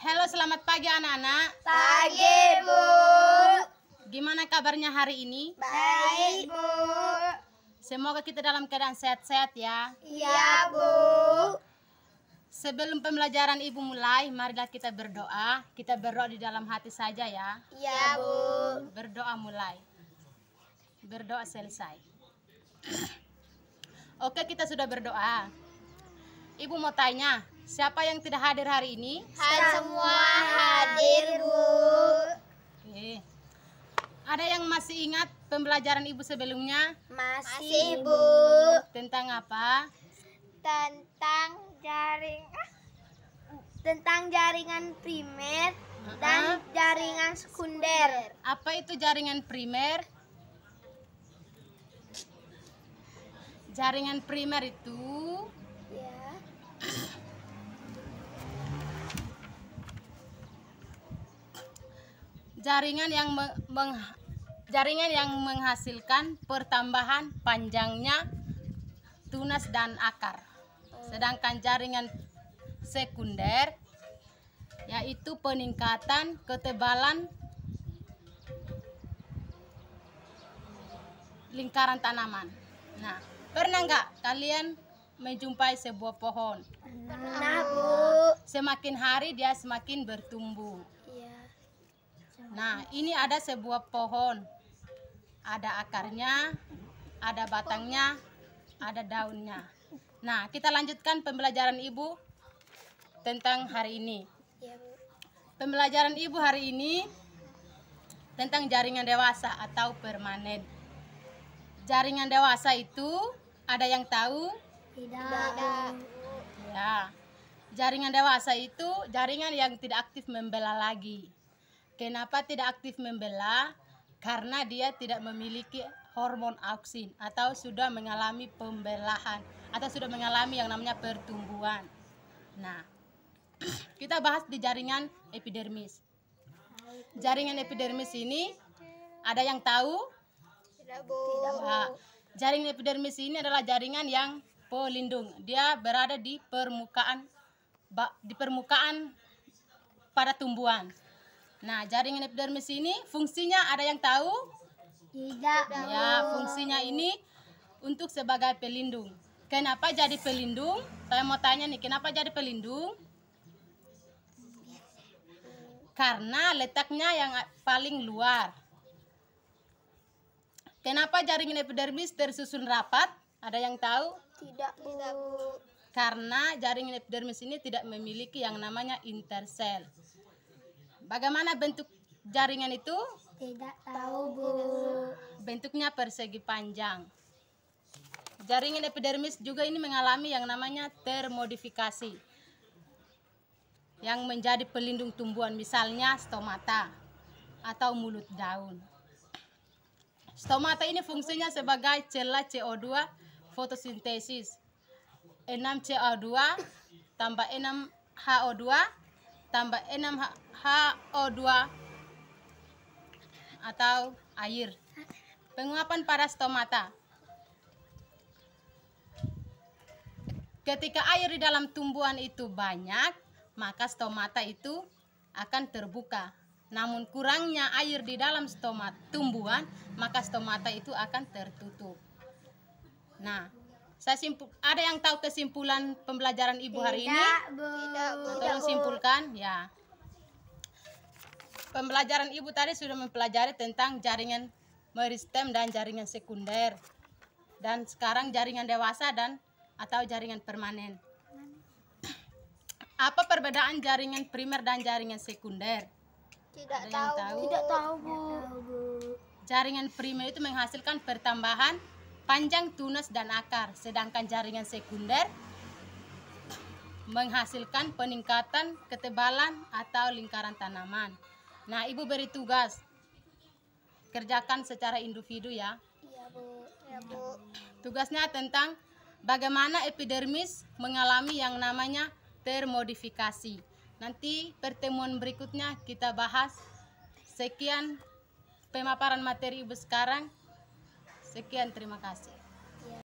Halo, selamat pagi anak-anak. Pagi, Bu. Gimana kabarnya hari ini? Baik, Bu. Semoga kita dalam keadaan sehat-sehat ya. Iya, Bu. Sebelum pembelajaran Ibu mulai, marilah kita berdoa. Kita berdoa di dalam hati saja ya. Iya, Bu. Berdoa mulai. Berdoa selesai. Oke, kita sudah berdoa. Ibu mau tanya, siapa yang tidak hadir hari ini? Semua hadir, Bu. Oke. Ada yang masih ingat pembelajaran Ibu sebelumnya? Masih, Bu. Tentang apa? Tentang jaringan primer dan jaringan sekunder. Apa itu jaringan primer? Jaringan primer itu Ya. jaringan yang menghasilkan pertambahan panjangnya tunas dan akar. Sedangkan jaringan sekunder yaitu peningkatan ketebalan lingkaran tanaman. Nah, pernah nggak kalian menjumpai sebuah pohon? Pernah, Bu. Semakin hari dia semakin bertumbuh. Iya. Nah, ini ada sebuah pohon. Ada akarnya, ada batangnya, ada daunnya. Nah, kita lanjutkan pembelajaran Ibu tentang hari ini. Iya, Bu. Pembelajaran Ibu hari ini tentang jaringan dewasa atau permanen. Jaringan dewasa itu ada yang tahu? Tidak. Ya. Jaringan dewasa itu jaringan yang tidak aktif membela lagi. Kenapa tidak aktif membela? Karena dia tidak memiliki hormon auksin atau sudah mengalami pembelahan atau sudah mengalami yang namanya pertumbuhan. Nah, kita bahas di jaringan epidermis. Jaringan epidermis ini ada yang tahu? Tidak, Bu. Nah, jaringan epidermis ini adalah jaringan yang pelindung. Dia berada di permukaan pada tumbuhan. Nah, jaringan epidermis ini fungsinya ada yang tahu? Tidak. Ya, fungsinya ini untuk sebagai pelindung. Kenapa jadi pelindung? Saya mau tanya nih, kenapa jadi pelindung? Karena letaknya yang paling luar. Kenapa jaringan epidermis tersusun rapat? Ada yang tahu? Tidak, Bu. Karena jaringan epidermis ini tidak memiliki yang namanya intersel. Bagaimana bentuk jaringan itu? Tidak tahu, Bu. Bentuknya persegi panjang. Jaringan epidermis juga ini mengalami yang namanya termodifikasi yang menjadi pelindung tumbuhan, misalnya stomata atau mulut daun. Stomata ini fungsinya sebagai celah CO2 fotosintesis. 6 CO2 tambah 6 HO2 tambah 6 HO2 atau air. Penguapan pada stomata. Ketika air di dalam tumbuhan itu banyak, maka stomata itu akan terbuka. Namun kurangnya air di dalam tumbuhan, maka stomata itu akan tertutup. Nah, ada yang tahu kesimpulan pembelajaran Ibu hari ini? Tidak, Bu. Tolong simpulkan ya. Pembelajaran Ibu tadi sudah mempelajari tentang jaringan meristem dan jaringan sekunder. Dan sekarang jaringan dewasa atau jaringan permanen. Apa perbedaan jaringan primer dan jaringan sekunder? Tidak Ada yang tahu. tahu? Tidak tahu, Bu. Jaringan primer itu menghasilkan pertambahan panjang tunas dan akar, sedangkan jaringan sekunder menghasilkan peningkatan ketebalan atau lingkaran tanaman. Nah, Ibu beri tugas, kerjakan secara individu ya. Iya, Bu. Iya, Bu. Tugasnya tentang bagaimana epidermis mengalami yang namanya termodifikasi. Nanti pertemuan berikutnya kita bahas. Sekian pemaparan materi Ibu sekarang. Sekian, terima kasih.